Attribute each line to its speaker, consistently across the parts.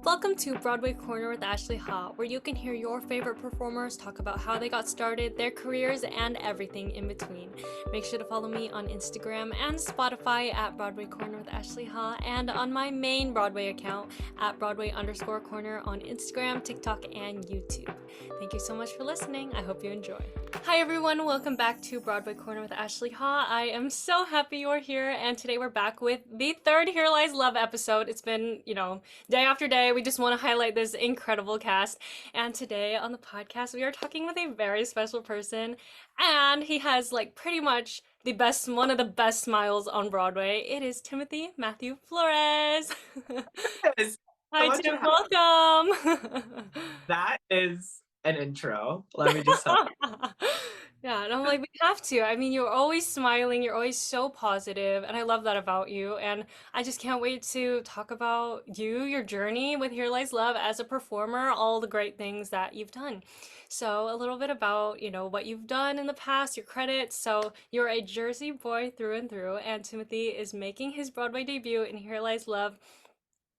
Speaker 1: Welcome to Broadway Corner with Ashley Ha, where you can hear your favorite performers talk about how they got started, their careers, and everything in between. Make sure to follow me on Instagram and Spotify at Broadway Corner with Ashley Ha, and on my main Broadway account at Broadway_Corner on Instagram, TikTok, and YouTube. Thank you so much for listening. I hope you enjoy. Hi everyone, welcome back to Broadway Corner with Ashley Ha. I am so happy you're here, and today we're back with the third Here Lies Love episode. It's been, day after day. We just want to highlight this incredible cast. And today on the podcast, we are talking with a very special person, and he has pretty much one of the best smiles on Broadway. It is Timothy Matthew Flores.
Speaker 2: Yes, so
Speaker 1: Hi
Speaker 2: much
Speaker 1: Tim, welcome.
Speaker 2: that is an intro. Let me just tell
Speaker 1: Yeah, and I'm like, we have to. I mean, you're always smiling, you're always so positive, and I love that about you. And I just can't wait to talk about you, your journey with Here Lies Love as a performer, all the great things that you've done. So, a little bit about, what you've done in the past, your credits. So, you're a Jersey boy through and through, and Timothy is making his Broadway debut in Here Lies Love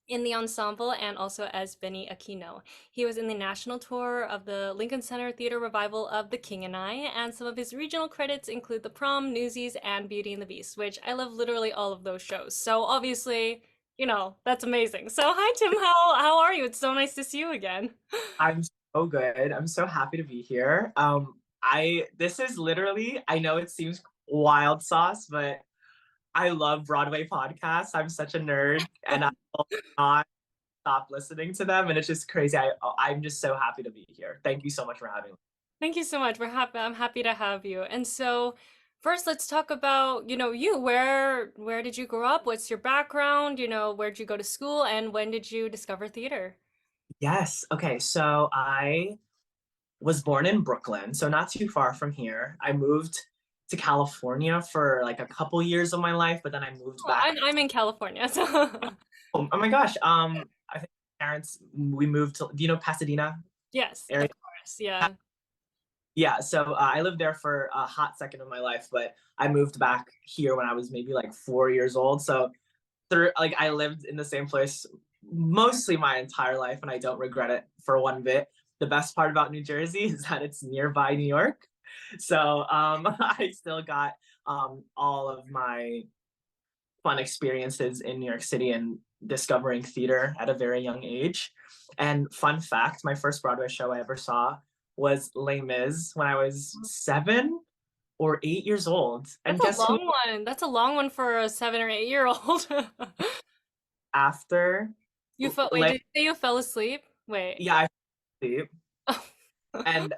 Speaker 1: in the ensemble and also as Beni Aquino. He was in the national tour of the Lincoln Center Theater revival of The King and I, and some of his regional credits include The Prom, Newsies, and Beauty and the Beast, which I love literally all of those shows. So obviously, that's amazing. So hi Tim, how are you? It's so nice to see you again.
Speaker 2: I'm so good. I'm so happy to be here. This is literally, I know it seems wild sauce, but I love Broadway podcasts. I'm such a nerd and I will not stop listening to them. And it's just crazy. I'm just so happy to be here. Thank you so much for having me.
Speaker 1: Thank you so much. I'm happy to have you. And so first let's talk about, you. Where did you grow up? What's your background? Where did you go to school and when did you discover theater?
Speaker 2: Yes. Okay. So I was born in Brooklyn, so not too far from here. I moved to California for like a couple years of my life, but then I moved
Speaker 1: Oh,
Speaker 2: back.
Speaker 1: I'm in California, so
Speaker 2: Oh my gosh. I think parents we moved to, do you know Pasadena
Speaker 1: yes,
Speaker 2: area?
Speaker 1: of course. Yeah.
Speaker 2: Yeah, so I lived there for a hot second of my life, but I moved back here when I was maybe like 4 years old. So I lived in the same place mostly my entire life, and I don't regret it for one bit. The best part about New Jersey is that it's nearby New York, so I still got all of my fun experiences in New York City and discovering theater at a very young age. And fun fact, my first Broadway show I ever saw was Les Mis when I was 7 or 8 years old.
Speaker 1: That's
Speaker 2: And
Speaker 1: a
Speaker 2: guess who
Speaker 1: long one. That's a long one for a 7 or 8 year old.
Speaker 2: after
Speaker 1: Wait,
Speaker 2: Les?
Speaker 1: did you say you fell asleep? Wait.
Speaker 2: Yeah, I sleep. And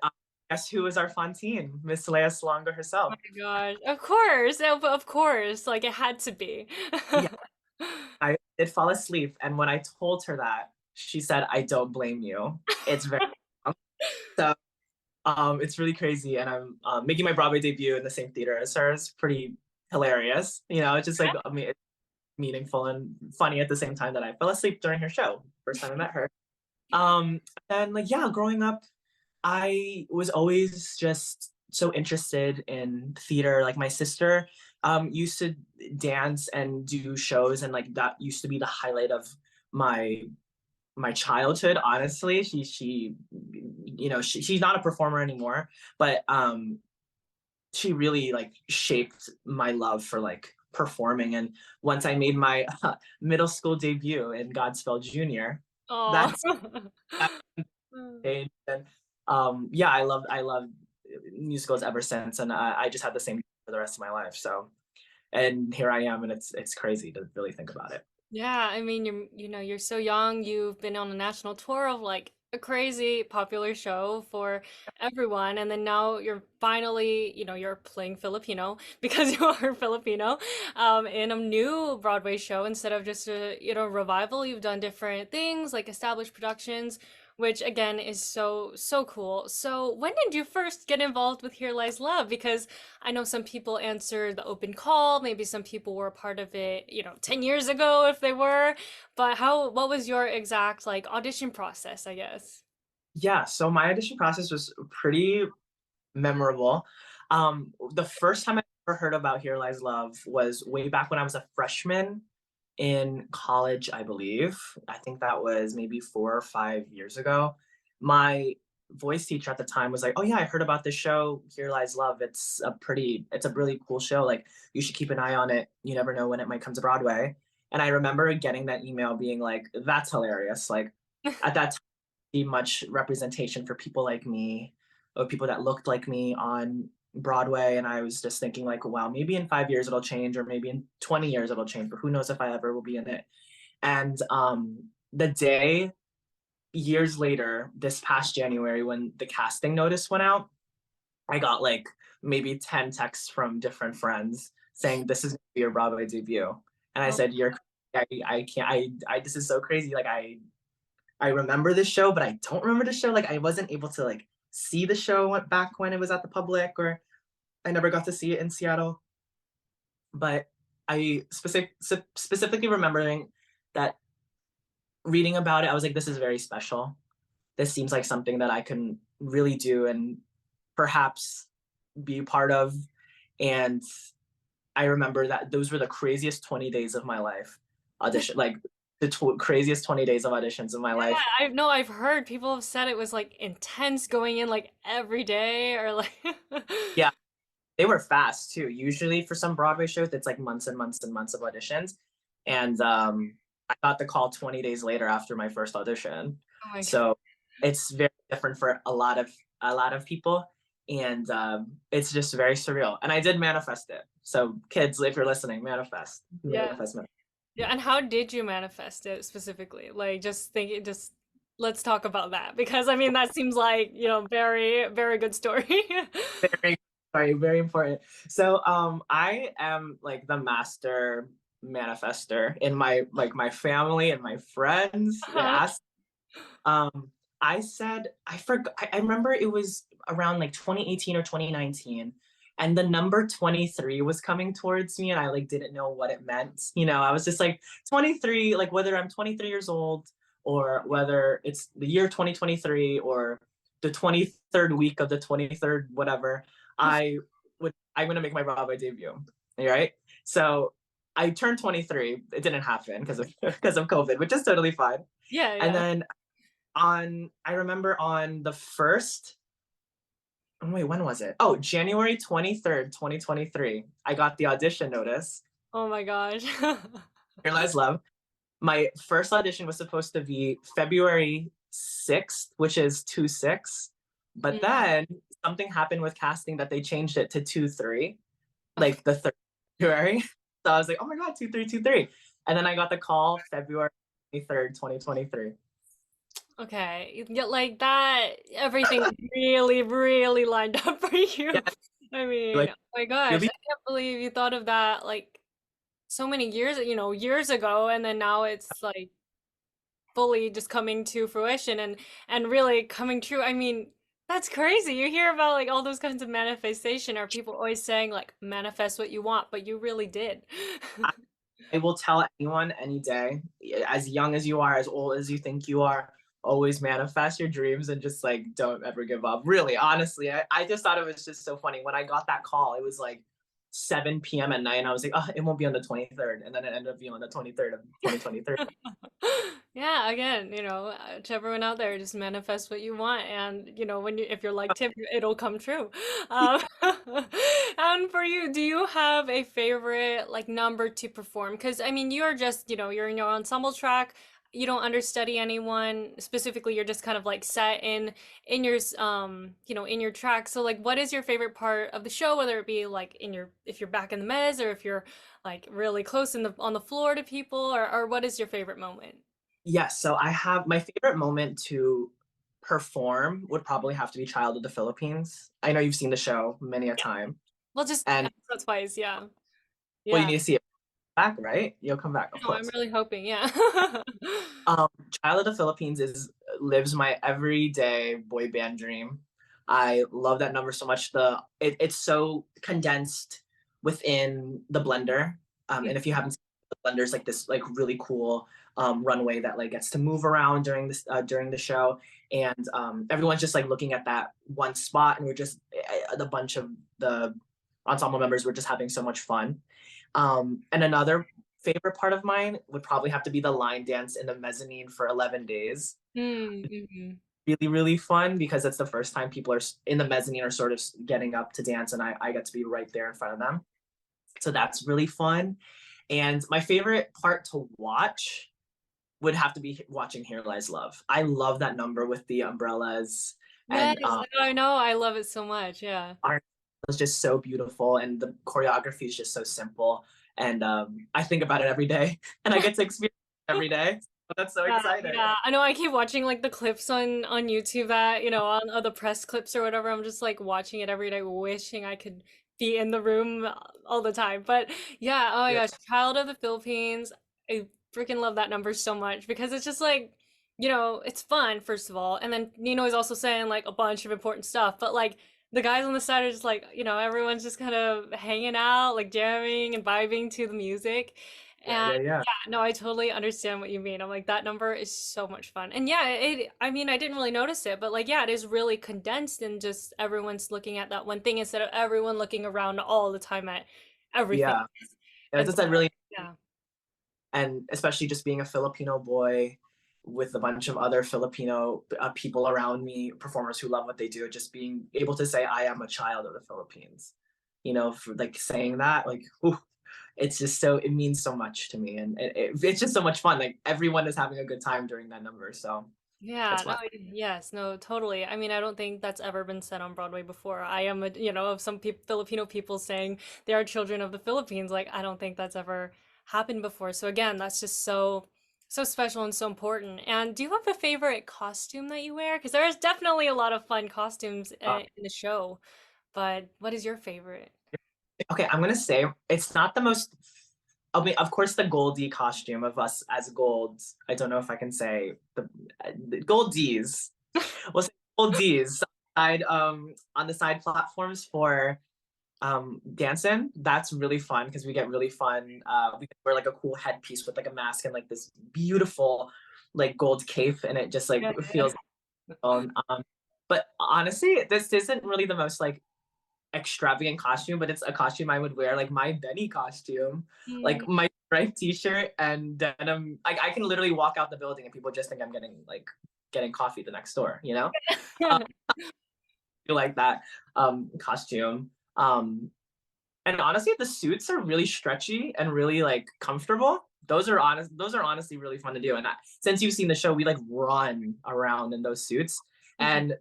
Speaker 2: guess who was our Fontaine? Miss Leia Salonga
Speaker 1: Oh
Speaker 2: herself.
Speaker 1: my gosh. Of course. Of course. Like it had to be.
Speaker 2: Yeah, I did fall asleep. And when I told her that, she said, I don't blame you. It's very so it's really crazy. And I'm making my Broadway debut in the same theater as her. It's pretty hilarious. It's just like, I mean, it's meaningful and funny at the same time that I fell asleep during her show. First time I met her. And yeah, growing up, I was always just so interested in theater. Like my sister used to dance and do shows, and like that used to be the highlight of my my childhood. Honestly, she's not a performer anymore, but she really like shaped my love for like performing. And once I made my middle school debut in Godspell Junior,
Speaker 1: Oh.
Speaker 2: that's changed. And yeah, I love musicals ever since, and I just had the same for the rest of my life. So, and here I am, and it's crazy to really think about it.
Speaker 1: Yeah, I mean, you're so young. You've been on a national tour of like a crazy popular show for everyone, and then now you're finally, you're playing Filipino because you are Filipino, in a new Broadway show instead of just a, revival. You've done different things like established productions, which again is so so cool. So when did you first get involved with Here Lies Love? Because I know some people answered the open call, maybe some people were a part of it, 10 years ago if they were, but what was your exact like audition process, I guess?
Speaker 2: Yeah, so my audition process was pretty memorable. The first time I ever heard about Here Lies Love was way back when I was a freshman in college, I believe. I think that was maybe 4 or 5 years ago. My voice teacher at the time was like, "Oh yeah, I heard about this show, Here Lies Love. It's a really cool show. Like you should keep an eye on it. You never know when it might come to Broadway." And I remember getting that email being like, "That's hilarious." Like at that time, see much representation for people like me or people that looked like me on Broadway. And I was just thinking like, wow, maybe in 5 years it'll change, or maybe in 20 years it'll change, but who knows if I ever will be in it. And the day years later, this past January, when the casting notice went out, I got like maybe 10 texts from different friends saying, "This is gonna be your Broadway debut." And I
Speaker 1: Oh,
Speaker 2: said, "You're, I can't, this is so crazy. Like, I remember this show, but I don't remember the show. Like, I wasn't able to like see the show back when it was at the public, or I never got to see it in Seattle. But specifically remembering that reading about it, I was like, this is very special. This seems like something that I can really do and perhaps be part of. And I remember that those were the craziest 20 days of my life. Audition, like the craziest 20 days of auditions of my
Speaker 1: yeah,
Speaker 2: life.
Speaker 1: I've heard people have said it was like intense going in like every day or like
Speaker 2: Yeah, they were fast too. Usually for some Broadway shows, it's like months and months and months of auditions. And I got the call 20 days later after my first audition.
Speaker 1: Oh my God.
Speaker 2: So it's very different for a lot of people. And it's just very surreal. And I did manifest it. So kids, if you're listening, manifest.
Speaker 1: Yeah.
Speaker 2: Manifest.
Speaker 1: Yeah, and how did you manifest it specifically? Like just think it just let's talk about that because I mean that seems like, very, very good story.
Speaker 2: Very, sorry, very important. So I am like the master manifester in my family and my friends. They
Speaker 1: Uh-huh.
Speaker 2: ask Um, I said I forgot. I remember it was around like 2018 or 2019, and the number 23 was coming towards me, and I like didn't know what it meant. I was just like 23, like whether I'm 23 years old or whether it's the year 2023 or the 23rd week of the 23rd, whatever. I'm gonna make my Broadway debut. Right? So I turned 23. It didn't happen because of because of COVID, which is totally fine.
Speaker 1: Yeah,
Speaker 2: And
Speaker 1: yeah.
Speaker 2: then I remember on the first, oh wait, when was it? Oh, January 23rd, 2023. I got the audition notice.
Speaker 1: Oh my gosh.
Speaker 2: Here Lies Love. My first audition was supposed to be February 6th, which is 2/6. But
Speaker 1: Mm.
Speaker 2: then something happened with casting that they changed it to 2/3, like the 3rd February. So I was like, oh my God, 2/3, 2/3. And then I got the call February 23rd, 2023.
Speaker 1: Okay. Yeah, like that, everything really, really lined up for you.
Speaker 2: Yeah,
Speaker 1: I mean,
Speaker 2: like
Speaker 1: oh my
Speaker 2: you'll
Speaker 1: gosh,
Speaker 2: be
Speaker 1: I can't believe you thought of that like so many years, years ago, and then now it's like fully just coming to fruition and really coming true. I mean, that's crazy. You hear about like all those kinds of manifestation, or people always saying like manifest what you want, but you really did.
Speaker 2: I will tell anyone any day, as young as you are, as old as you think you are, always manifest your dreams and just like don't ever give up. Really, honestly, I just thought it was just so funny. When I got that call, it was like 7 p.m. at night, and I was like, oh, it won't be on the 23rd. And then it ended up being on the 23rd of 2023.
Speaker 1: Yeah, again, to everyone out there, just manifest what you want, and if you're like Tim, it'll come true. Um, and for you, do you have a favorite like number to perform? Because I mean, you're just, you're in your ensemble track. You don't understudy anyone specifically. You're just kind of like set in your in your track. So like, what is your favorite part of the show? Whether it be like if you're back in the mezz, or if you're like really close on the floor to people, or what is your favorite moment?
Speaker 2: Yes, so I have my favorite moment to perform would probably have to be Child of the Philippines. I know you've seen the show many a
Speaker 1: Yeah.
Speaker 2: time,
Speaker 1: Well, just
Speaker 2: and
Speaker 1: episode twice, yeah.
Speaker 2: well, you
Speaker 1: Yeah.
Speaker 2: need to see it back, right? You'll come back, of
Speaker 1: No, I'm
Speaker 2: course.
Speaker 1: really hoping, yeah.
Speaker 2: Um, Child of the Philippines is lives my everyday boy band dream. I love that number so much. It's so condensed within the blender. And if you haven't seen the blender, it's like this like really cool runway that like gets to move around during the show, and everyone's just like looking at that one spot, and we're just the bunch of the ensemble members were just having so much fun. And another favorite part of mine would probably have to be the line dance in the mezzanine for 11 days.
Speaker 1: Mm-hmm.
Speaker 2: Really, really fun because it's the first time people are in the mezzanine are sort of getting up to dance, and I get to be right there in front of them. So that's really fun. And my favorite part to watch would have to be watching Here Lies Love. I love that number with the umbrellas,
Speaker 1: Yes,
Speaker 2: and
Speaker 1: I know. I love it so much. Yeah.
Speaker 2: art is just so beautiful, and the choreography is just so simple. And I think about it every day, and I get to experience it every day. So that's so
Speaker 1: Yeah,
Speaker 2: exciting.
Speaker 1: yeah. I know I keep watching like the clips on YouTube that, on the press clips or whatever. I'm just like watching it every day, wishing I could be in the room all the time. But yeah, oh my
Speaker 2: Yeah,
Speaker 1: gosh, Child of the Philippines. I freaking love that number so much because it's just like, it's fun, first of all. And then Nino is also saying like a bunch of important stuff, but like the guys on the side are just like, everyone's just kind of hanging out, like jamming and vibing to the music.
Speaker 2: yeah, yeah.
Speaker 1: No, I totally understand what you mean. I'm like, that number is so much fun. And yeah, I mean, I didn't really notice it, but like, yeah, it is really condensed and just everyone's looking at that one thing instead of everyone looking around all the time at everything.
Speaker 2: Yeah. Yeah,
Speaker 1: And
Speaker 2: that's
Speaker 1: so,
Speaker 2: that really,
Speaker 1: yeah.
Speaker 2: and especially just being a Filipino boy with a bunch of other Filipino people around me, performers who love what they do, just being able to say, I am a child of the Philippines, for like saying that, like, ooh, it's just so, it means so much to me. And it's just so much fun. Like everyone is having a good time during that number. So
Speaker 1: Yeah,
Speaker 2: it's
Speaker 1: no,
Speaker 2: fun.
Speaker 1: yes, no, totally. I mean, I don't think that's ever been said on Broadway before. I am of some peop Filipino people saying they are children of the Philippines. Like, I don't think that's ever happened before. So again, that's just so special and so important. And do you have a favorite costume that you wear? Because there's definitely a lot of fun costumes in the show, but what is your favorite?
Speaker 2: Okay, I'm gonna say it's not the most. I mean, of course, the Goldie costume of us as golds. I don't know if I can say the Goldies. We'll say Goldies on the side platforms for dancing. That's really fun because we get really fun. We wear like a cool headpiece with like a mask and like this beautiful like gold cape, and it just like
Speaker 1: Yeah,
Speaker 2: feels. But honestly, this isn't really the most like extravagant costume, but it's a costume I would wear, like my Benny costume,
Speaker 1: yeah.
Speaker 2: like my striped t-shirt and denim. Like I can literally walk out the building and people just think I'm getting coffee the next door, Um, I like that costume. And honestly, the suits are really stretchy and really like comfortable. Those are honestly really fun to do. And since you've seen the show, we like run around in those suits, and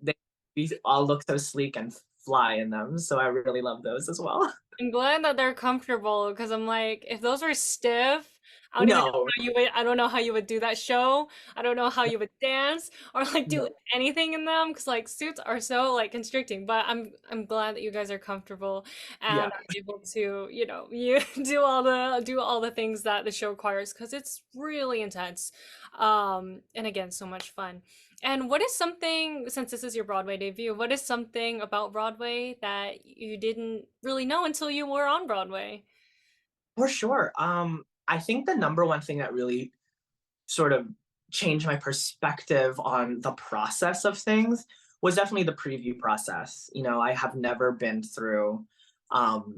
Speaker 2: we all look so sleek and fly in them. So I really love those as well.
Speaker 1: I'm glad that they're comfortable because I'm like, if those were stiff, I don't even know
Speaker 2: No,
Speaker 1: how you would, I don't know how you would do that show. I don't know how you would dance or like do
Speaker 2: no,
Speaker 1: anything in them because like suits are so like constricting. But I'm glad that you guys are comfortable and
Speaker 2: yeah.
Speaker 1: are able to, you do all the things that the show requires because it's really intense. And again, so much fun. And what is something, since this is your Broadway debut, what is something about Broadway that you didn't really know until you were on Broadway?
Speaker 2: For sure. I think the number one thing that really sort of changed my perspective on the process of things was definitely the preview process. I have never been through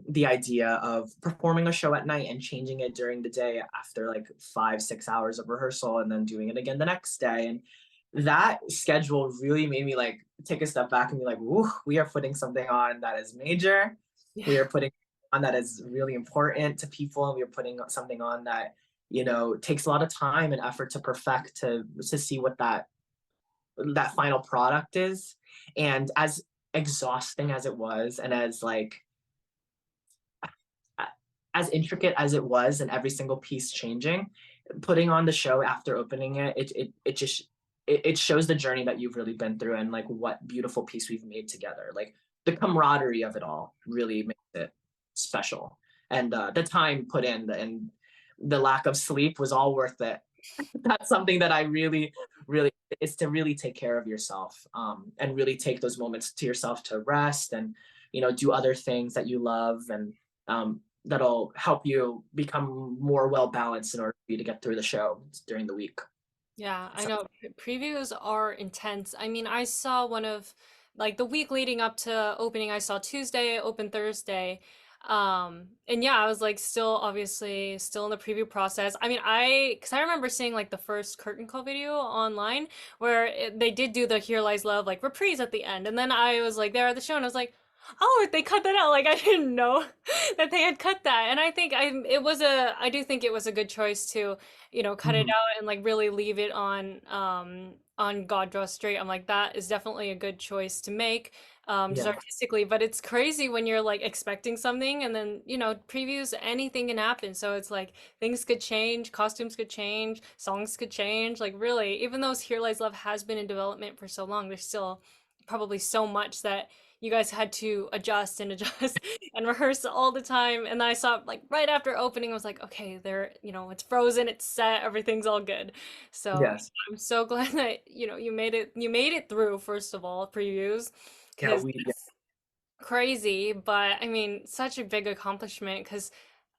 Speaker 2: the idea of performing a show at night and changing it during the day after like 5, 6 hours of rehearsal and then doing it again the next day. And that schedule really made me like take a step back and be like, "Woo, we are putting something on that is major. We
Speaker 1: Yeah.
Speaker 2: are putting on that is really important to people, and we are putting something on that takes a lot of time and effort to perfect to see what that final product is." And as exhausting as it was, and as like as intricate as it was, and every single piece changing, putting on the show after opening it just it shows the journey that you've really been through, and like what beautiful piece we've made together. Like the camaraderie of it all really makes it special, and the time put in and the lack of sleep was all worth it. That's something that I really, really is to really take care of yourself, and really take those moments to yourself to rest and do other things that you love, and that'll help you become more well balanced in order for you to get through the show during the week.
Speaker 1: Yeah, I
Speaker 2: So
Speaker 1: know previews are intense. I mean, I saw one of like the week leading up to opening, I saw Tuesday, open Thursday. And yeah, I was like still obviously still in the preview process. I mean, because I remember seeing like the first curtain call video online where they did do the Here Lies Love like reprise at the end. And then I was like there at the show and I was like, oh, they cut that out. Like I didn't know that they had cut that. And I do think it was a good choice to, cut it
Speaker 2: Mhm.
Speaker 1: out and like really leave it on God Draw Straight. I'm like, that is definitely a good choice to make, just
Speaker 2: Yeah.
Speaker 1: artistically. But it's crazy when you're like expecting something and then, previews, anything can happen. So it's like things could change, costumes could change, songs could change. Like really, even though Here Lies Love has been in development for so long, there's still probably so much that you guys had to adjust and adjust and rehearse all the time. And then I saw like right after opening, I was like, okay, it's frozen, it's set, everything's all good. So
Speaker 2: Yes.
Speaker 1: I'm so glad that you made it through, first of all, previews,
Speaker 2: Yeah,
Speaker 1: because
Speaker 2: yeah.
Speaker 1: it's crazy, but I mean, such a big accomplishment because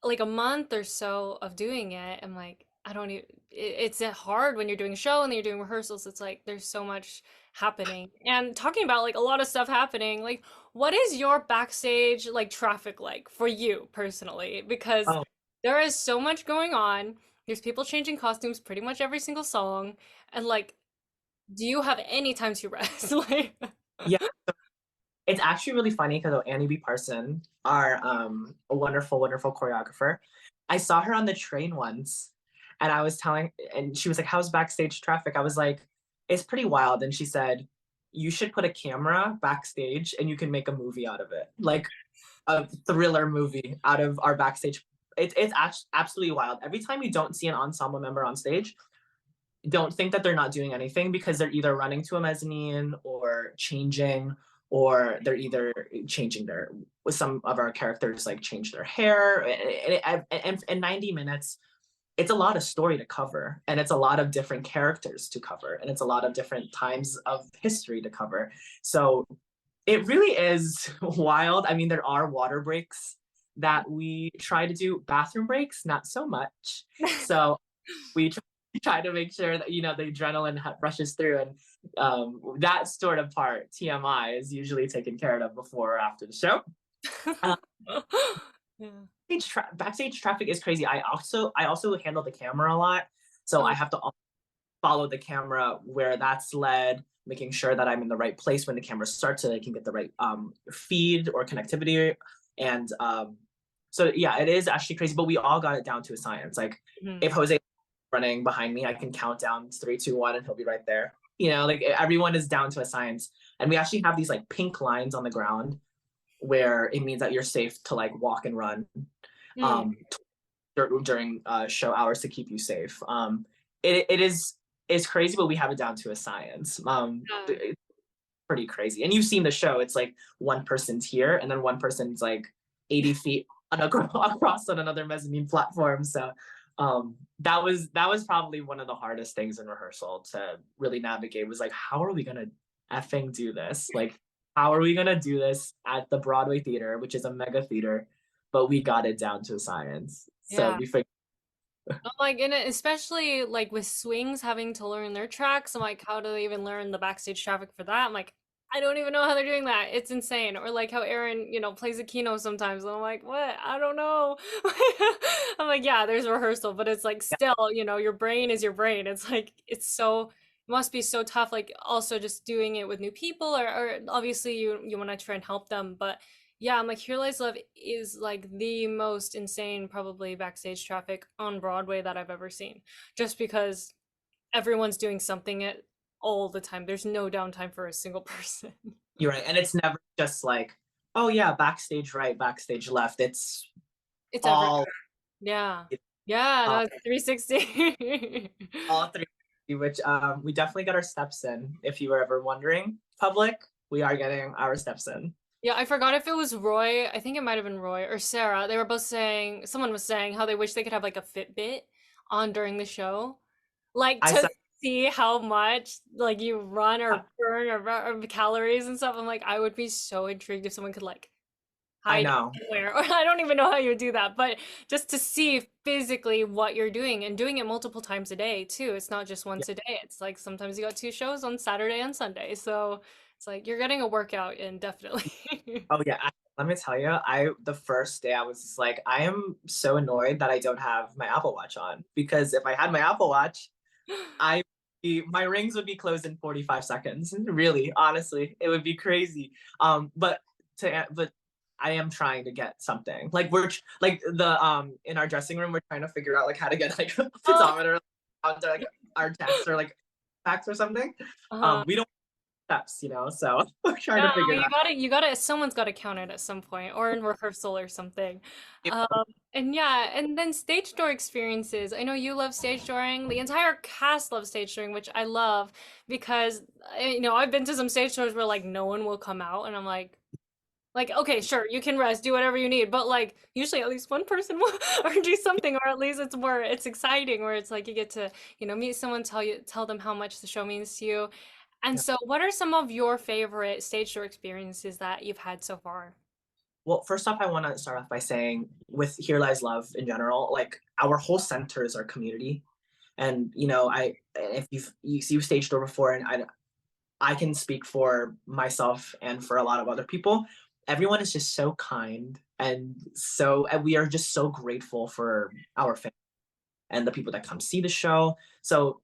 Speaker 1: like a month or so of doing it, I'm like, I don't even, it's hard when you're doing a show and then you're doing rehearsals. It's like there's so much happening. And talking about like a lot of stuff happening, like what is your backstage like traffic like for you personally? Because
Speaker 2: Oh,
Speaker 1: there is so much going on. There's people changing costumes pretty much every single song. And like, do you have any time to rest? Like,
Speaker 2: yeah. It's actually really funny because Annie B. Parson, our a wonderful, wonderful choreographer, I saw her on the train once, and I was telling, and she was like, "How's backstage traffic?" I was like, "It's pretty wild." And she said, "You should put a camera backstage, and you can make a movie out of it, like a thriller movie out of our backstage." It's absolutely wild. Every time you don't see an ensemble member on stage, don't think that they're not doing anything because they're either running to a mezzanine or changing, or they're either changing their, with some of our characters like change their hair. And in 90 minutes, it's a lot of story to cover, and it's a lot of different characters to cover, and it's a lot of different times of history to cover. So it really is wild. I mean, there are water breaks that we try to do, bathroom breaks, not so much. So we try to make sure that the adrenaline rushes through, and that sort of part, TMI, is usually taken care of before or after the show. um,
Speaker 1: yeah.
Speaker 2: backstage traffic is crazy. I also handle the camera a lot, so I
Speaker 1: Oh,
Speaker 2: have to follow the camera where that's led, making sure that I'm in the right place when the camera starts, so that I can get the right feed or connectivity. And so yeah, it is actually crazy, but we all got it down to a science. Like
Speaker 1: mhm.
Speaker 2: if Jose running behind me, I can count down 3, 2, 1, and he'll be right there. Like everyone is down to a science. And we actually have these like pink lines on the ground where it means that you're safe to like walk and run
Speaker 1: Mm,
Speaker 2: um, during show hours to keep you safe. It is crazy, but we have it down to a science.
Speaker 1: yeah.
Speaker 2: It's pretty crazy. And you've seen the show. It's like one person's here, and then one person's like 80 feet across on another mezzanine platform. So that was probably one of the hardest things in rehearsal to really navigate, was like, how are we gonna effing do this? Like, how are we gonna do this at the Broadway theater, which is a mega theater, but we got it down to a science. So
Speaker 1: Yeah.
Speaker 2: we figured.
Speaker 1: I'm like, and especially like with swings having to learn their tracks, I'm like, how do they even learn the backstage traffic for that? I'm like, I don't even know how they're doing that. It's insane. Or like how Aaron, plays Aquino sometimes, and I'm like, what? I don't know. I'm like, yeah, there's rehearsal, but it's like still, your brain is your brain. It's like it must be so tough. Like also just doing it with new people, or obviously you want to try and help them, but yeah, I'm like, Here Lies Love is like the most insane, probably backstage traffic on Broadway that I've ever seen. Just because everyone's doing something at all the time. There's no downtime for a single person.
Speaker 2: You're right. And it's never just like, oh yeah, backstage right, backstage left. It's
Speaker 1: It's everywhere.
Speaker 2: all
Speaker 1: Yeah. Yeah,
Speaker 2: uh,
Speaker 1: no, it's 360.
Speaker 2: all three, which we definitely got our steps in. If you were ever wondering, public, we are getting our steps in.
Speaker 1: Yeah, I forgot if it was Roy. I think it might have been Roy or Sarah. They were both saying, someone was saying how they wish they could have like a Fitbit on during the show, like
Speaker 2: I
Speaker 1: to
Speaker 2: said,
Speaker 1: see how much like you run or burn or calories and stuff. I'm like, I would be so intrigued if someone could like
Speaker 2: I
Speaker 1: hide
Speaker 2: know.
Speaker 1: anywhere, or I don't even know how you would do that, but just to see physically what you're doing and doing it multiple times a day too. It's not just
Speaker 2: Yeah.
Speaker 1: once a day. It's like sometimes you got two shows on Saturday and Sunday, so it's like you're getting a workout in definitely.
Speaker 2: Oh yeah, let me tell you, the first day I was just like, I am so annoyed that I don't have my Apple Watch on, because if I had my Apple Watch, my rings would be closed in 45 seconds. Really, honestly, it would be crazy. But I am trying to get something. Like like the in our dressing room, we're trying to figure out like how to get like a
Speaker 1: Oh,
Speaker 2: pedometer onto like our desk or like packs or something.
Speaker 1: uh,
Speaker 2: We don't have steps, so we're trying
Speaker 1: yeah,
Speaker 2: to figure that
Speaker 1: you gotta, someone's gotta count it at some point, or in rehearsal or something. Um,
Speaker 2: out.
Speaker 1: and yeah, and then stage door experiences. I know you love stage dooring. The entire cast loves stage dooring, which I love because, I've been to some stage doors where like no one will come out, and I'm like, okay, sure, you can rest, do whatever you need, but like usually at least one person will or do something, or at least it's exciting, where it's like you get to, meet someone, tell them how much the show means to you. And
Speaker 2: Yeah.
Speaker 1: so what are some of your favorite stage show experiences that you've had so far?
Speaker 2: Well, first off, I want to start off by saying with Here Lies Love in general, like our whole center is our community. And I if you've staged door before, and I can speak for myself and for a lot of other people. Everyone is just so kind, and we are just so grateful for our fans and the people that come see the show. So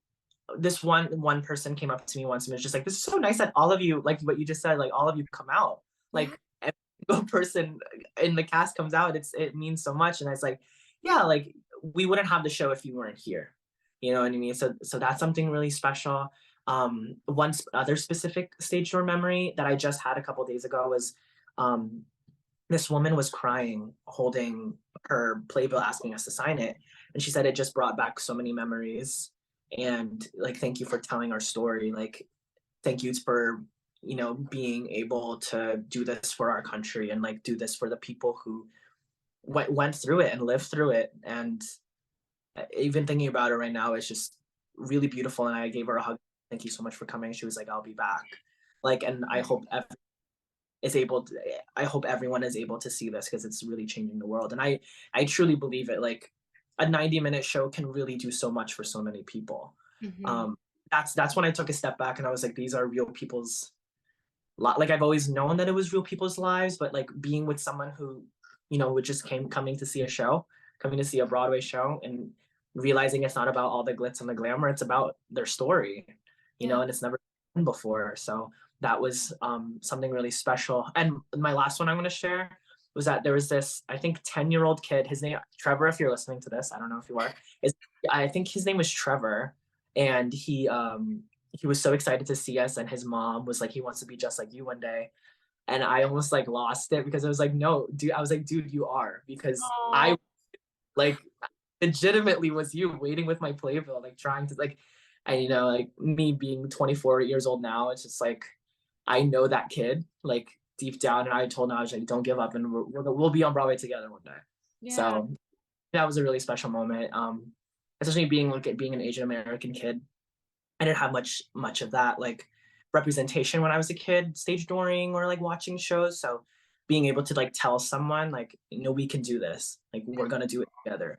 Speaker 2: this one person came up to me once and was just like, "This is so nice that all of you, like what you just said, like all of you come out.
Speaker 1: Yeah.
Speaker 2: Like every single person in the cast comes out. It means so much." And I was like, "Yeah, like we wouldn't have the show if you weren't here." You know what I mean? So that's something really special. Other specific stage door memory that I just had a couple days ago was um, this woman was crying, holding her playbill, asking us to sign it, and she said it just brought back so many memories. And like, thank you for telling our story. Like, thank you for being able to do this for our country and like do this for the people who went through it and lived through it. And even thinking about it right now is just really beautiful. And I gave her a hug. Thank you so much for coming. She was like, I'll be back. Like, and I hope everyone is able to see this, because it's really changing the world. And I truly believe it. Like, a 90-minute show can really do so much for so many people.
Speaker 1: Hmm.
Speaker 2: Um, that's when I took a step back and I was like, these are real people's like, I've always known that it was real people's lives, but like being with someone who, would just coming to see a show, coming to see a Broadway show, and realizing it's not about all the glitz and the glamour, it's about their story,
Speaker 1: Yeah.
Speaker 2: and it's never been before. So that was something really special. And my last one I'm going to share was that there was this, I think, 10-year-old kid. His name, Trevor, if you're listening to this, I don't know if you are, is I think his name was Trevor. And he was so excited to see us, and his mom was like, he wants to be just like you one day. And I almost like lost it, because I was like, no, dude. I was like, dude, you are, because I
Speaker 1: Oh,
Speaker 2: like legitimately was you waiting with my playbill, like trying to like, and like me being 24 years old now, it's just like I know that kid like deep down, and I told him, I was like, don't give up, and we'll be on Broadway together one day.
Speaker 1: yeah.
Speaker 2: So that was a really special moment. Especially being an Asian American kid, I didn't have much of that like representation when I was a kid, stage dooring or like watching shows. So being able to like tell someone like, we can do this. Like, we're gonna do it together.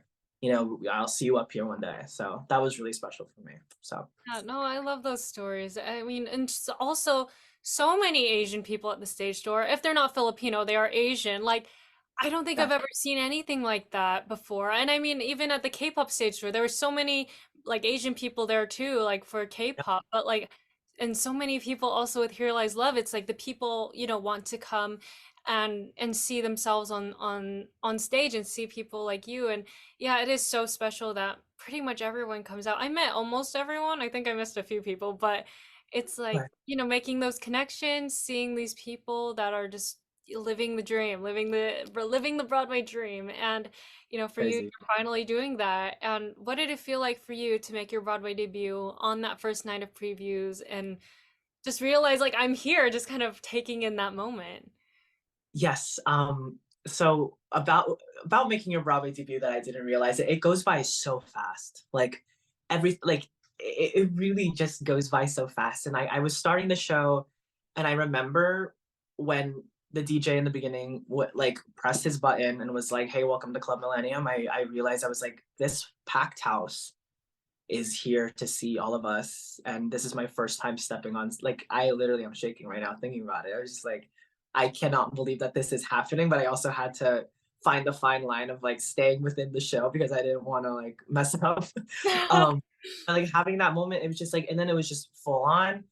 Speaker 2: I'll see you up here one day. So that was really special for me. So
Speaker 1: Yeah, no, I love those stories. I mean, and also so many Asian people at the stage door. If they're not Filipino, they are Asian. Like, I don't think
Speaker 2: yeah,
Speaker 1: I've ever seen anything like that before. And I mean, even at the K-pop stage door, there were so many like Asian people there too, like for
Speaker 2: yeah,
Speaker 1: K-pop, but like, and so many people also with Here Lies Love. It's like the people, want to come and see themselves on stage and see people like you. And yeah, it is so special that pretty much everyone comes out. I met almost everyone. I think I missed a few people, but it's like,
Speaker 2: right,
Speaker 1: making those connections, seeing these people that are just living the dream, living the Broadway dream. And, for you,
Speaker 2: crazy.
Speaker 1: you're finally doing that. And what did it feel like for you to make your Broadway debut on that first night of previews and just realize like I'm here, just kind of taking in that moment?
Speaker 2: Yes. So about making your Broadway debut, that I didn't realize it goes by so fast. Like it really just goes by so fast. And I was starting the show, and I remember when the DJ in the beginning would like press his button and was like, "Hey, welcome to Club Millennium." I realized, I was like, this packed house is here to see all of us, and this is my first time stepping on. Like, I literally am shaking right now thinking about it. I was just like, I cannot believe that this is happening, but I also had to find the fine line of like staying within the show because I didn't want to like mess it up. um, and, like having that moment, it was just like, and then it was just full on.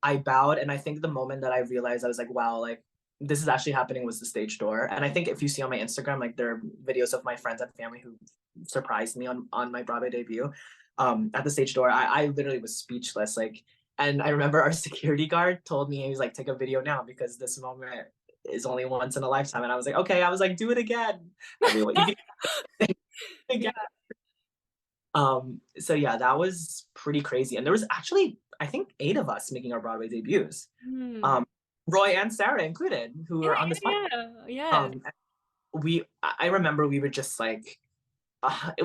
Speaker 2: I bowed, and I think the moment that I realized, I was like, wow, like this is actually happening was the stage door. And I think if you see on my Instagram, like there are videos of my friends and family who surprised me on my Broadway debut. At the stage door, I literally was speechless. Like, and I remember our security guard told me, he was like, take a video now because this moment is only once in a lifetime. And I was like, okay. I was like, do it again. Everyone, you can do it
Speaker 1: Yeah.
Speaker 2: again. So yeah, that was pretty crazy. And there was actually, I think, 8 of us making our Broadway debuts.
Speaker 1: Hmm.
Speaker 2: Um, Roy and Sarah included, who
Speaker 1: Yeah,
Speaker 2: were on the spot.
Speaker 1: yeah, yeah. Yes.
Speaker 2: Um, I remember we were just like,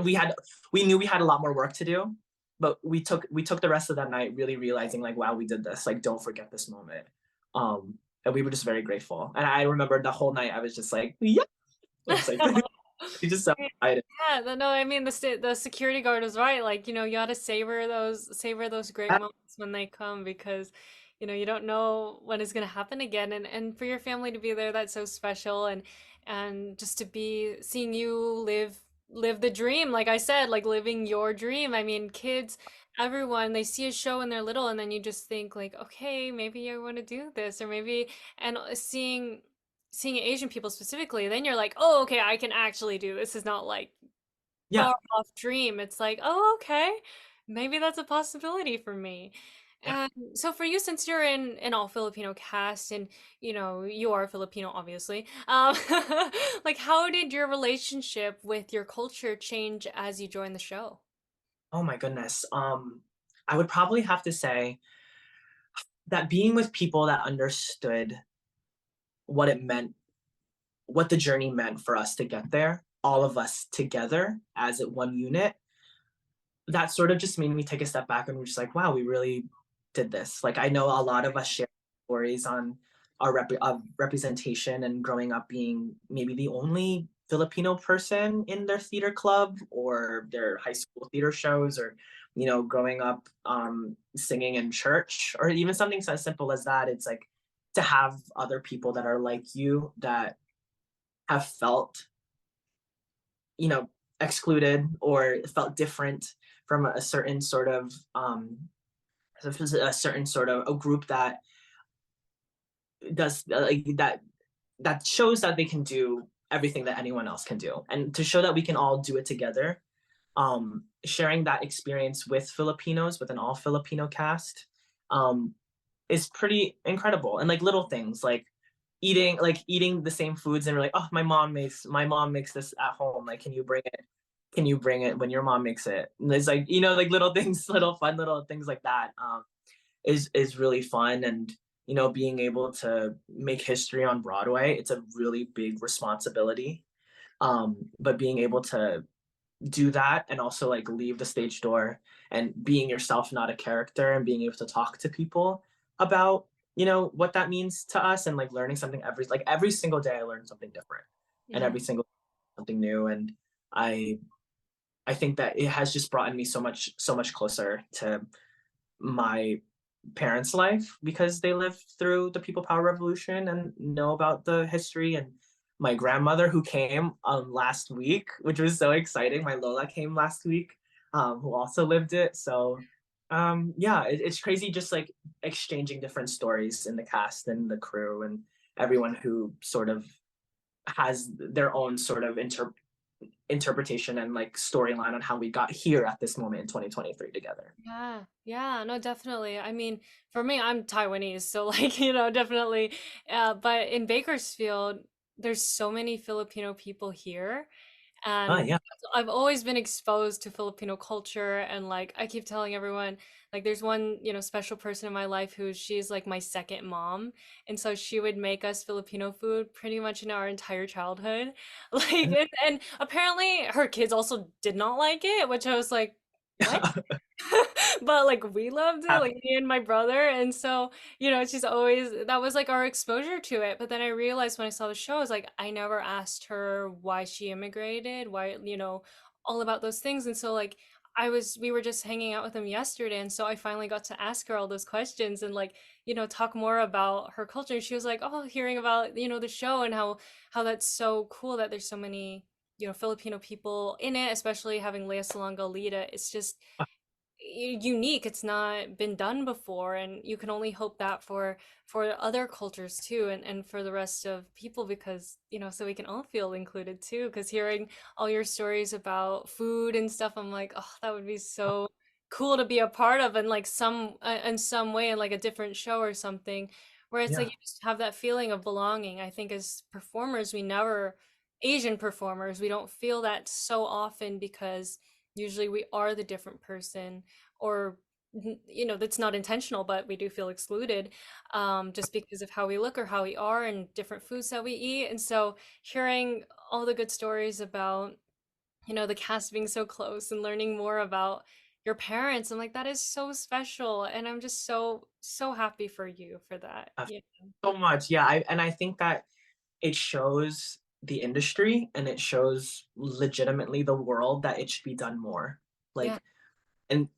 Speaker 2: we had, we knew we had a lot more work to do, but we took the rest of that night really realizing like, wow, we did this. Like, don't forget this moment. And we were just very grateful. And I remember the whole night I was just like, yeah, I was like, you just so excited.
Speaker 1: Yeah, no, I mean the security guard was right. Like, you gotta savor those great moments when they come because, you don't know when it's gonna happen again. And for your family to be there, that's so special. And just to be seeing you live the dream, like I said, like living your dream. I mean, kids, everyone, they see a show when they're little, and then you just think like, okay, maybe I want to do this, or maybe, and seeing Asian people specifically, then you're like, oh, okay, I can actually do this. Is not like
Speaker 2: Yeah,
Speaker 1: far off dream. It's like, oh, okay, maybe that's a possibility for me.
Speaker 2: yeah.
Speaker 1: And so for you, since you're in an all Filipino cast, and you are Filipino, obviously, like how did your relationship with your culture change as you joined the show?
Speaker 2: Oh my goodness. I would probably have to say that being with people that understood what it meant, what the journey meant for us to get there, all of us together as one unit, that sort of just made me take a step back and we're just like, wow, we really did this. Like I know a lot of us share stories on our representation and growing up being maybe the only Filipino person in their theater club or their high school theater shows, or growing up singing in church, or even something so simple as that. It's like to have other people that are like you, that have felt you know excluded or felt different from a certain sort of a group that does like that shows that they can do everything that anyone else can do, and to show that we can all do it together. Sharing that experience with Filipinos, with an all Filipino cast, um, is pretty incredible. And like little things like eating the same foods, and we're like, oh, my mom makes this at home, like can you bring it when your mom makes it? And it's like, like little things, little fun little things like that, is really fun. And being able to make history on Broadway, it's a really big responsibility. But being able to do that and also like leave the stage door and being yourself, not a character, and being able to talk to people about what that means to us, and like learning something every single day. I learn something different, and
Speaker 1: Yeah.
Speaker 2: every single something new. And I I think that it has just brought me so much closer to my parents' life because they lived through the People Power Revolution and know about the history. And my grandmother, who came last week, which was so exciting. My Lola came last week, who also lived it. So yeah, it's crazy just like exchanging different stories in the cast and the crew and everyone who sort of has their own sort of interpretation and like storyline on how we got here at this moment in 2023 together.
Speaker 1: Yeah, yeah, no, definitely. I mean, for me, I'm Taiwanese, so like, definitely. But in Bakersfield, there's so many Filipino people here, and
Speaker 2: Yeah.
Speaker 1: I've always been exposed to Filipino culture, and like I keep telling everyone, like there's one, special person in my life who she's like my second mom, and so she would make us Filipino food pretty much in our entire childhood. Like, and apparently her kids also did not like it, which I was like, what? But like we loved it, like me and my brother. And so, she's always, that was like our exposure to it. But then I realized when I saw the show, I was like, I never asked her why she immigrated, why, all about those things. And so like we were just hanging out with him yesterday, and so I finally got to ask her all those questions and like, talk more about her culture. And she was like, "Oh, hearing about, the show and how that's so cool that there's so many, Filipino people in it, especially having Lea Salonga lead it. It's just unique. It's not been done before, and you can only hope that for other cultures too, and for the rest of people, because so we can all feel included too, because hearing all your stories about food and stuff, I'm like, oh, that would be so cool to be a part of, and like in some way, in like a different show or something, where it's like
Speaker 2: Yeah.
Speaker 1: you just have that feeling of belonging. I think as performers, we never Asian performers, we don't feel that so often, because usually we are the different person, or that's not intentional, but we do feel excluded, just because of how we look or how we are and different foods that we eat. And so hearing all the good stories about the cast being so close and learning more about your parents, I'm like, that is so special, and I'm just so happy for you for that.
Speaker 2: Uh,
Speaker 1: Yeah.
Speaker 2: so much. Yeah. And I think that it shows the industry and it shows legitimately the world that it should be done more.
Speaker 1: Yeah.
Speaker 2: Like, and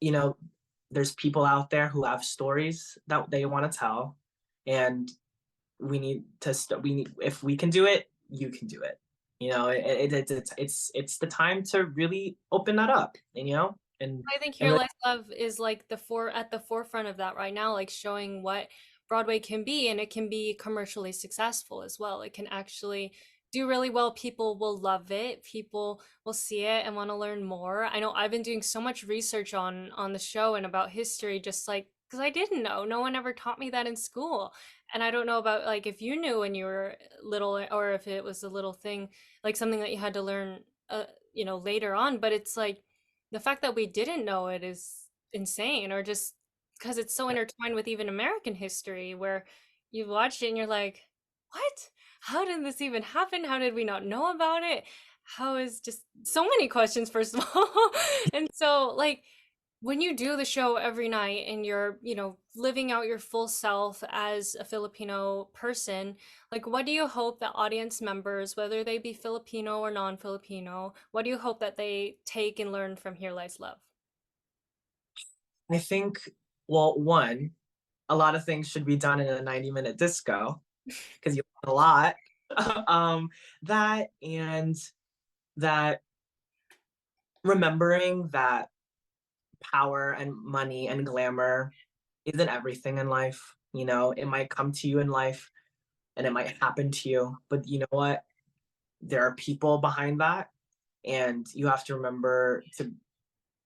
Speaker 2: there's people out there who have stories that they want to tell, and we need to we need, if we can do it, you can do it. It's the time to really open that up,
Speaker 1: I think Here
Speaker 2: and
Speaker 1: Lies Love is like at the forefront of that right now, like showing what Broadway can be, and it can be commercially successful as well. It can actually do really well. People will love it. People will see it and want to learn more. I know I've been doing so much research on the show and about history, just like because I didn't know. No one ever taught me that in school. And I don't know about like if you knew when you were little, or if it was a little thing, like something that you had to learn later on, but it's like the fact that we didn't know it is insane, or just because it's so intertwined with even American history, where you watch it and you're like, what? How did this even happen? How did we not know about it? How is just so many questions, first of all. And so, like, when you do the show every night and you're, living out your full self as a Filipino person, like, what do you hope that audience members, whether they be Filipino or non-Filipino, what do you hope that they take and learn from Here Lies Love?
Speaker 2: I think, well, one, a lot of things should be done in a 90-minute disco because you learn a lot. um, that and that remembering that power and money and glamour isn't everything in life. It might come to you in life and it might happen to you, but you know what? There are people behind that, and you have to remember to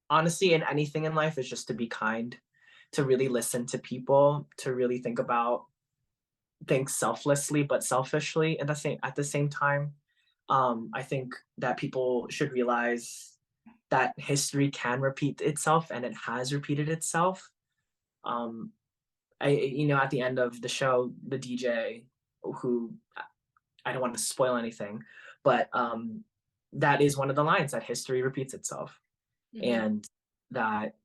Speaker 2: honestly, in anything in life, is just to be kind, to really listen to people, to really think about things selflessly but selfishly at the same time. I think that people should realize that history can repeat itself, and it has repeated itself. Um, at the end of the show, the DJ, who I don't want to spoil anything, but that is one of the lines, that history repeats itself,
Speaker 1: Hmm.
Speaker 2: and that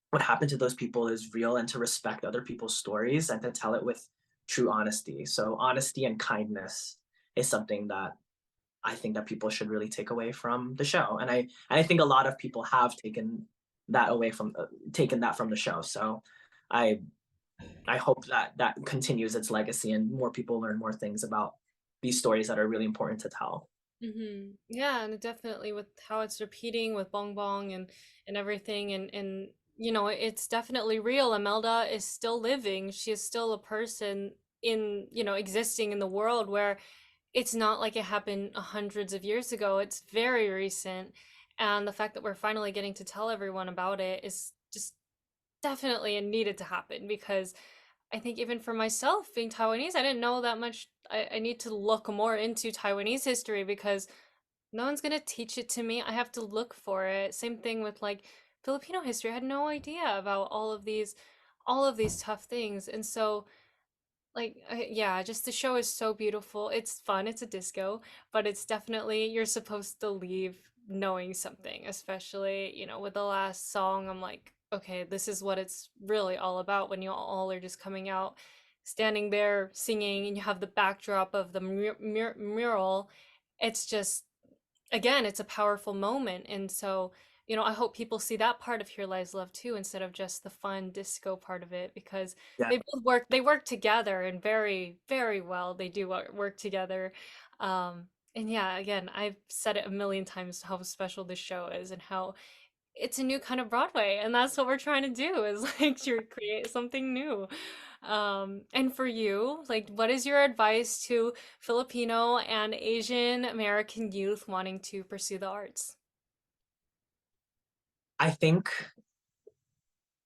Speaker 2: what happened to those people is real, and to respect other people's stories and to tell it with true honesty. So honesty and kindness is something that I think that people should really take away from the show. And I think a lot of people have taken that from the show. So I I hope that that continues its legacy and more people learn more things about these stories that are really important to tell.
Speaker 1: Yeah, and definitely with how it's repeating with Bong Bong and everything, and it's definitely real. Imelda is still living. She is still a person in, existing in the world, where it's not like it happened hundreds of years ago. It's very recent. And the fact that we're finally getting to tell everyone about it is just definitely needed to happen, because I think even for myself being Taiwanese, I didn't know that much. I need to look more into Taiwanese history, because no one's gonna teach it to me. I have to look for it. Same thing with like Filipino history. I had no idea about all of these tough things. And so like yeah, just the show is so beautiful. It's fun. It's a disco, but it's definitely you're supposed to leave knowing something, especially, with the last song. I'm like, okay, this is what it's really all about, when you all are just coming out, standing there singing, and you have the backdrop of the mural. It's just, again, it's a powerful moment. And so I hope people see that part of Here Lies Love too, instead of just the fun disco part of it, because
Speaker 2: Yeah.
Speaker 1: they work together and very, very well. They do work together. And yeah, again, I've said it a million times how special this show is and how it's a new kind of Broadway, and that's what we're trying to do is like to create something new. And for you, like, what is your advice to Filipino and Asian American youth wanting to pursue the arts?
Speaker 2: I think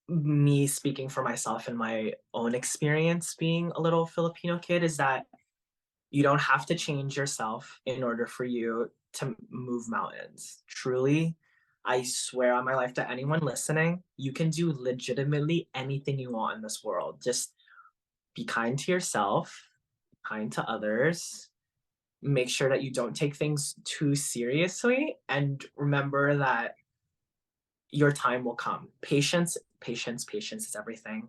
Speaker 2: me speaking for myself and my own experience being a little Filipino kid is that you don't have to change yourself in order for you to move mountains. Truly, I swear on my life to anyone listening, you can do legitimately anything you want in this world. Just be kind to yourself, kind to others, make sure that you don't take things too seriously, and remember that your time will come. Patience, patience, patience is everything.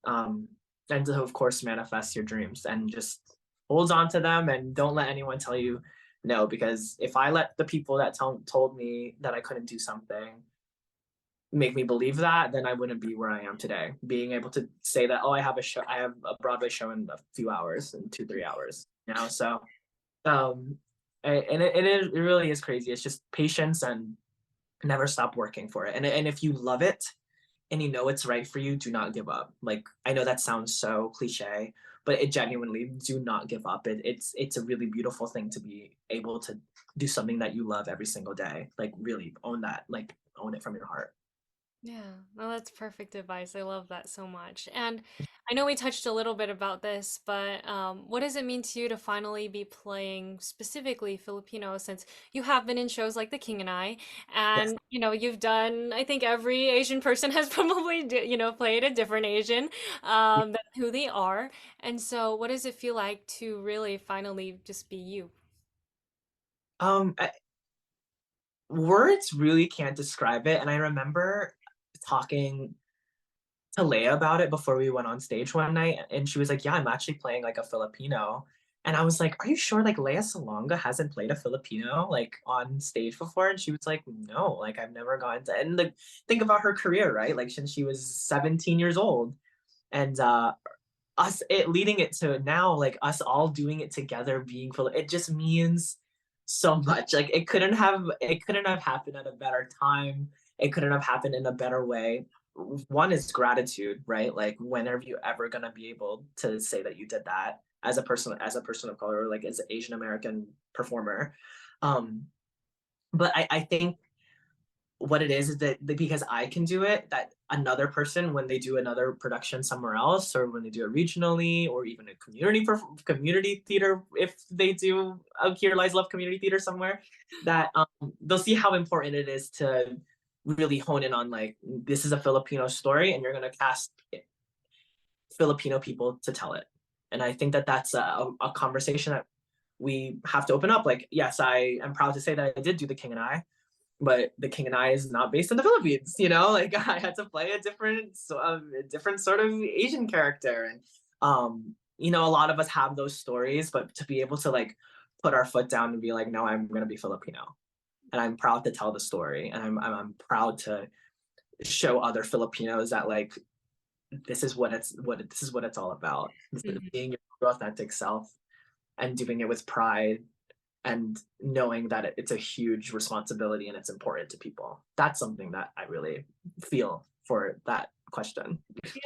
Speaker 2: Um, and to, of course, manifest your dreams and just hold on to them and don't let anyone tell you no. Because if I let the people that told me that I couldn't do something make me believe that, then I wouldn't be where I am today. Being able to say that, oh, I have a show, I have a Broadway show in a few hours, in 2, 3 hours, So, um, and it really is crazy. It's just patience and never stop working for it. And if you love it and you know it's right for you, do not give up. Like, I know that sounds so cliche, but it genuinely, do not give up. It's a really beautiful thing to be able to do something that you love every single day. Like, really own that. Like, own it from your heart.
Speaker 1: Yeah, no, that's perfect advice. I love that so much. And I know we touched a little bit about this, but what does it mean to you to finally be playing specifically Filipino, since you have been in shows like The King and I,
Speaker 2: Yes.
Speaker 1: and you've done, I think every Asian person has probably, played a different Asian than who they are. And so, what does it feel like to really finally just be you?
Speaker 2: I, words really can't describe it. And I remember talking to Leia about it before we went on stage one night, and she was like, "Yeah, I'm actually playing like a Filipino." And I was like, "Are you sure like Leia Salonga hasn't played a Filipino like on stage before?" And she was like, "No, like I've never gone to." And like, think about her career, right? Like since she was 17 years old, and us it leading it to now, like us all doing it together, being it just means so much. Like it couldn't have happened at a better time. It couldn't have happened in a better way. One is gratitude, right? Like when are you ever gonna be able to say that you did that as a person of color, or like as an Asian American performer? Um, but I think what it is that because I can do it, that another person, when they do another production somewhere else, or when they do it regionally, or even a community theater, if they do a Here Lies Love community theater somewhere, that they'll see how important it is to really hone in on, like, this is a Filipino story, and you're gonna cast Filipino people to tell it. And I think that that's a conversation that we have to open up. Like, yes, I am proud to say that I did do The King and I, but The King and I is not based in the Philippines. Like I had to play a different sort of Asian character, and a lot of us have those stories, but to be able to like put our foot down and be like, no, I'm gonna be Filipino, and I'm proud to tell the story, and I'm proud to show other Filipinos that like this is what it's all about. This is being your authentic self and doing it with pride and knowing that it's a huge responsibility and it's important to people. That's something that I really feel for that question.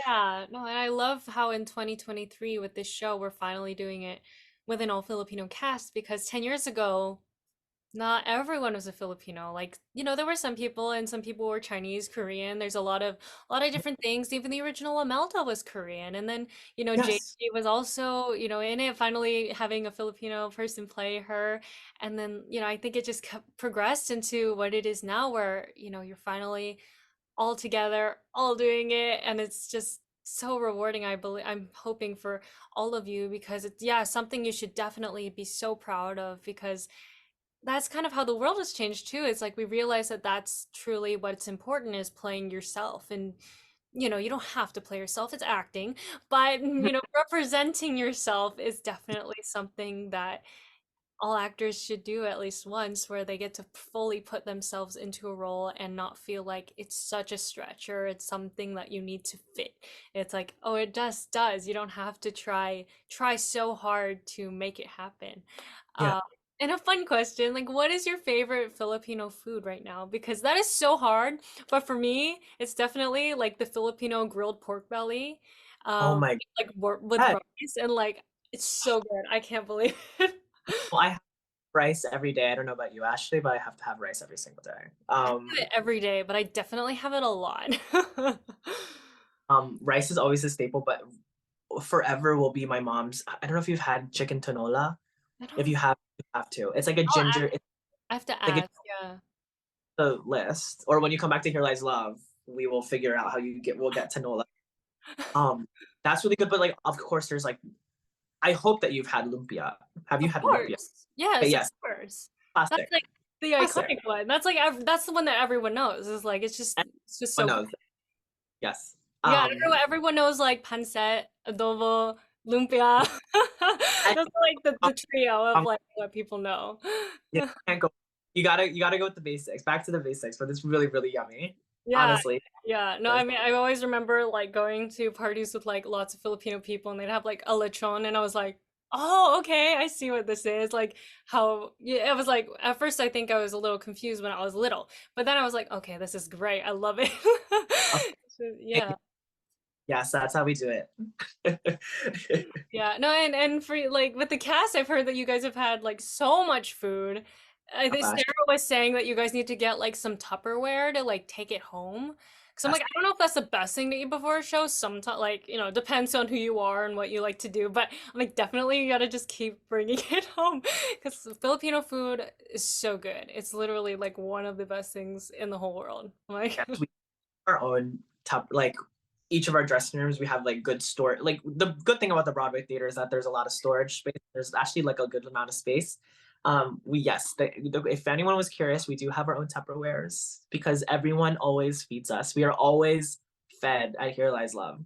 Speaker 1: Yeah, no, and I love how in 2023 with this show, we're finally doing it with an all Filipino cast, because 10 years ago, not everyone was a Filipino. Like, there were some people, and some people were Chinese, Korean. There's a lot of different things. Even the original Imelda was Korean. And then,
Speaker 2: Yes.
Speaker 1: JJ was also, in it, finally having a Filipino person play her. And then, I think it just progressed into what it is now, where, you're finally all together, all doing it, and it's just so rewarding. I'm hoping for all of you, because it's, yeah, something you should definitely be so proud of, because that's kind of how the world has changed too. It's like we realize that that's truly what's important, is playing yourself. And you don't have to play yourself, it's acting, but representing yourself is definitely something that all actors should do at least once, where they get to fully put themselves into a role and not feel like it's such a stretch or it's something that you need to fit. It's like, oh, it just does. You don't have to try so hard to make it happen.
Speaker 2: Yeah.
Speaker 1: Uh, and a fun question, like, what is your favorite Filipino food right now? Because that is so hard. But for me, it's definitely like the Filipino grilled pork belly,
Speaker 2: Oh
Speaker 1: um,
Speaker 2: my
Speaker 1: like with
Speaker 2: God.
Speaker 1: rice, and like it's so good. I can't believe it.
Speaker 2: Well, I have rice every day. I don't know about you, Ashley, but I have to have rice every single day.
Speaker 1: I have it every day, but I definitely have it a lot.
Speaker 2: Rice is always a staple, but forever will be my mom's. I don't know if you've had chicken tinola.
Speaker 1: I
Speaker 2: If
Speaker 1: don't.
Speaker 2: you have to. It's like a
Speaker 1: I'll
Speaker 2: ginger.
Speaker 1: ask,
Speaker 2: It's
Speaker 1: I have to
Speaker 2: like it's
Speaker 1: ask. Yeah.
Speaker 2: the list. Or when you come back to Here Lies Love, we will figure out how you get. We'll get tinola. Um, that's really good. But like, of course, there's like. I hope that you've had lumpia. Have you
Speaker 1: Of
Speaker 2: had lumpia?
Speaker 1: course.
Speaker 2: Okay,
Speaker 1: Yes, of
Speaker 2: yes,
Speaker 1: course. That's
Speaker 2: classic,
Speaker 1: like the
Speaker 2: classic.
Speaker 1: iconic one. That's like that's the one that everyone knows. It's like it's just so
Speaker 2: Everyone
Speaker 1: good.
Speaker 2: knows. Yes.
Speaker 1: Yeah, everyone knows like pancit, adobo, lumpia.
Speaker 2: And
Speaker 1: That's like the trio of
Speaker 2: um,
Speaker 1: like what people know.
Speaker 2: yeah, can't go. You gotta go with the basics. Back to the basics, but it's really really yummy.
Speaker 1: Yeah,
Speaker 2: Honestly.
Speaker 1: yeah. No, I mean, I always remember like going to parties with like lots of Filipino people and they'd have like a lechon and I was like, "Oh, okay, I see what this is." Like how yeah, it was like at first I think I was a little confused when I was little, but then I was like, "Okay, this is great. I love it."
Speaker 2: Of
Speaker 1: So, yeah.
Speaker 2: Yes, that's how we do it.
Speaker 1: Yeah. No, and for like with the cast, I've heard that you guys have had like so much food. I
Speaker 2: Oh
Speaker 1: think
Speaker 2: gosh,
Speaker 1: Sarah was saying that you guys need to get like some Tupperware to like take it home. Because I'm
Speaker 2: yes.
Speaker 1: like, I don't know if that's the best thing to eat before a show. Sometimes, like, depends on who you are and what you like to do. But I'm like, definitely you gotta just keep bringing it home because Filipino food is so good. It's literally like one of the best things in the whole world. I'm like,
Speaker 2: Yes, we have our own top like each of our dressing rooms we have like good store like the good thing about the Broadway theater is that there's a lot of storage space. There's actually like a good amount of space. We yes, if anyone was curious, we do have our own Tupperwares because everyone always feeds us. We are always fed at Here Lies Love.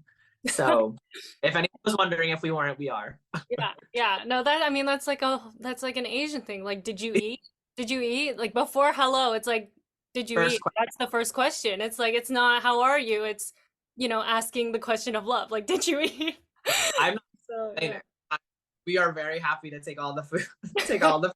Speaker 2: So if anyone was wondering if we weren't, we are.
Speaker 1: yeah, yeah. No, that I mean that's like an Asian thing. Like, did you eat? Did you eat? Like before hello, it's like, did you
Speaker 2: First
Speaker 1: eat?
Speaker 2: question.
Speaker 1: That's the first question. It's like it's not how are you? It's asking the question of love. Like, did you eat?
Speaker 2: I'm not
Speaker 1: So
Speaker 2: saying
Speaker 1: yeah.
Speaker 2: it. We are very happy to take all the food, take all the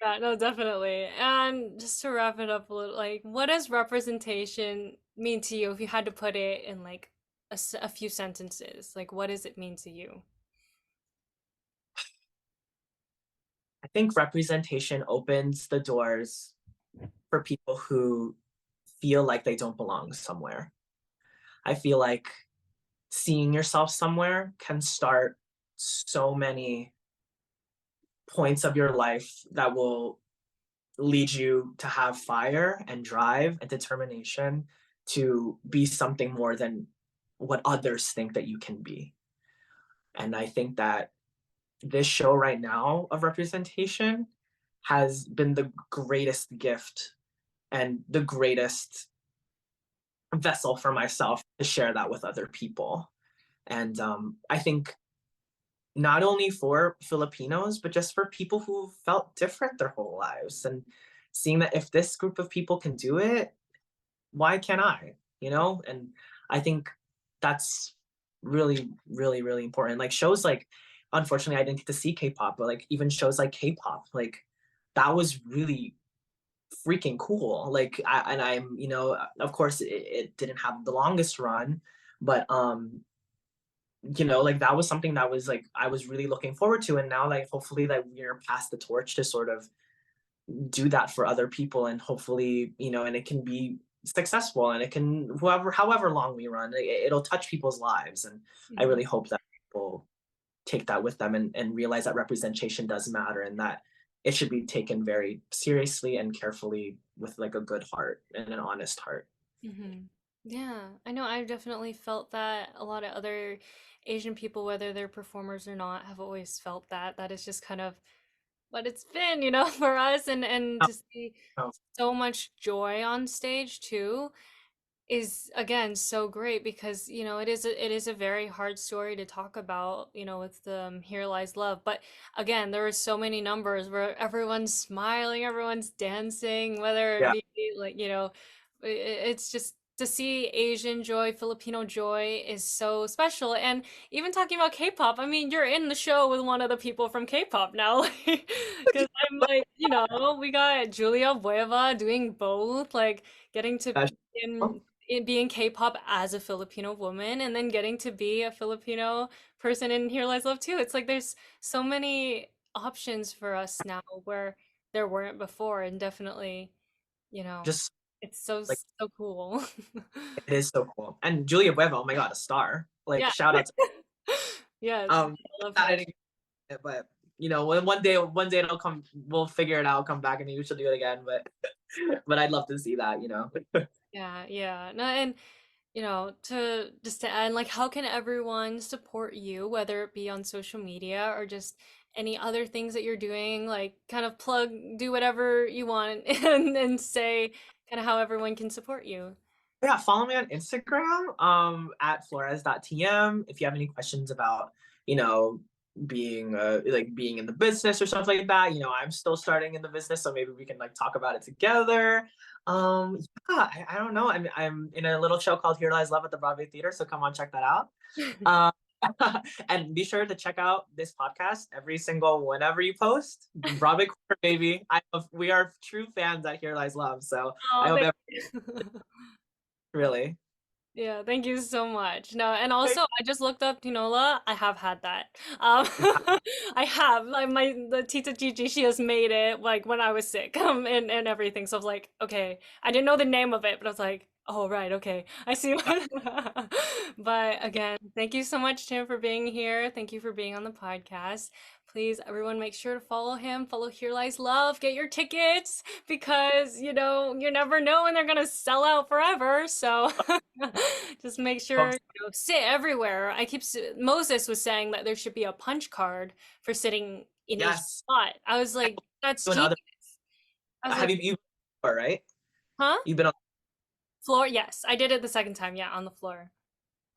Speaker 1: Yeah, no, definitely. And just to wrap it up a little, like, what does representation mean to you if you had to put it in like a few sentences? Like, what does it mean to you?
Speaker 2: I think representation opens the doors for people who feel like they don't belong somewhere. I feel like seeing yourself somewhere can start so many points of your life that will lead you to have fire and drive and determination to be something more than what others think that you can be. And I think that this show right now of representation has been the greatest gift and the greatest vessel for myself to share that with other people. And I think not only for Filipinos, but just for people who felt different their whole lives and seeing that if this group of people can do it, why can't I? And I think that's really, really, really important. Like shows like, unfortunately, I didn't get to see K-pop, but like even shows like K-pop, like that was really freaking cool. Like, and I'm, of course, it didn't have the longest run, but like that was something that was like I was really looking forward to, and now like hopefully like we're past the torch to sort of do that for other people, and hopefully and it can be successful, and it can however long we run, it'll touch people's lives, and I
Speaker 1: Mhm.
Speaker 2: really hope that people take that with them and realize that representation does matter and that it should be taken very seriously and carefully with like a good heart and an honest heart.
Speaker 1: Yeah, I know I've definitely felt that. A lot of other Asian people, whether they're performers or not, have always felt that. That is just kind of what it's been, for us and
Speaker 2: Oh,
Speaker 1: to see
Speaker 2: oh,
Speaker 1: so much joy on stage too. is again so great because it is a very hard story to talk about, with Here Lies Love. But again, there are so many numbers where everyone's smiling, everyone's dancing, whether it
Speaker 2: Yeah,
Speaker 1: be like, it's just to see Asian joy, Filipino joy is so special. And even talking about K-pop, I mean, you're in the show with one of the people from K-pop now, because I'm like, we got Julia Bueva doing both, like getting to in being K-pop as a Filipino woman and then getting to be a Filipino person in Here Lies Love too. It's like there's so many options for us now where there weren't before, and definitely, you know,
Speaker 2: just
Speaker 1: it's so
Speaker 2: like
Speaker 1: so cool.
Speaker 2: it is so cool. And Julia Bueva, oh my god, a star. Like
Speaker 1: Yeah.
Speaker 2: shout out to
Speaker 1: Yes,
Speaker 2: um
Speaker 1: I love
Speaker 2: not
Speaker 1: her.
Speaker 2: any, but when one day it'll come, we'll figure it out, come back and maybe she'll do it again. But but I'd love to see that.
Speaker 1: Yeah, yeah. No, and to end, like, how can everyone support you, whether it be on social media or just any other things that you're doing? Like, kind of plug, do whatever you want, and say kind of how everyone can support you.
Speaker 2: Yeah, follow me on Instagram, at flores.tm if you have any questions about, you know, being in the business or something like that. I'm still starting in the business, so maybe we can like talk about it together. Yeah, I don't know. I'm in a little show called Here Lies Love at the Broadway Theater, so come on, check that out. Um, and be sure to check out this podcast every single whenever you post. Broadway Corner, baby. We are true fans at Here Lies Love, so I
Speaker 1: Oh,
Speaker 2: hope
Speaker 1: thank
Speaker 2: everyone
Speaker 1: you.
Speaker 2: really.
Speaker 1: Yeah, thank you so much. No, and also I just looked up Tinola. I have had that. I have like the Tita Gigi. She has made it like when I was sick, and everything. So I was like, okay, I didn't know the name of it, but I was like, oh right, okay, I see. But again, thank you so much, Tim, for being here. Thank you for being on the podcast. Please, everyone, make sure to follow him. Follow Here Lies Love. Get your tickets because you never know when they're gonna sell out forever. So. Just make sure, sit everywhere. Moses was saying that there should be a punch card for sitting in each
Speaker 2: Yes.
Speaker 1: spot. I was like, that's
Speaker 2: You and
Speaker 1: genius.
Speaker 2: other
Speaker 1: I was
Speaker 2: have
Speaker 1: like,
Speaker 2: you before, right?
Speaker 1: huh?
Speaker 2: You've been on.
Speaker 1: Floor? Yes, I did it the second time. Yeah, on the floor.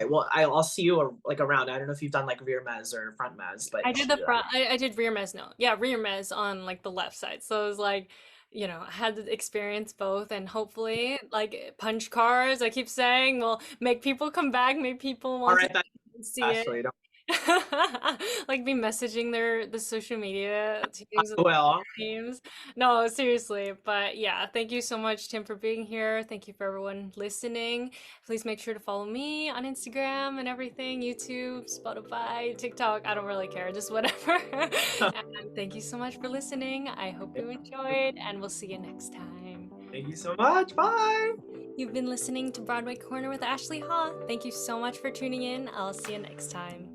Speaker 2: Well, I'll see you like around. I don't know if you've done like rear mez or front mez, but
Speaker 1: I did the front. I did rear mez. No, yeah, rear mez on like the left side. So it was like, I had to experience both, and hopefully, like punch cards. I keep saying will make people come back, make people
Speaker 2: all
Speaker 1: want to
Speaker 2: right, that
Speaker 1: see it.
Speaker 2: Ashley. Don't,
Speaker 1: Like be messaging the social media teams of
Speaker 2: well,
Speaker 1: teams. No, seriously. But yeah, thank you so much, Tim, for being here. Thank you for everyone listening. Please make sure to follow me on Instagram and everything, YouTube, Spotify, TikTok. I don't really care, just whatever. And thank you so much for listening. I hope you enjoyed, and we'll see you next time.
Speaker 2: thank you so much. Bye.
Speaker 1: You've been listening to Broadway Corner with Ashley Ha. Thank you so much for tuning in. I'll see you next time.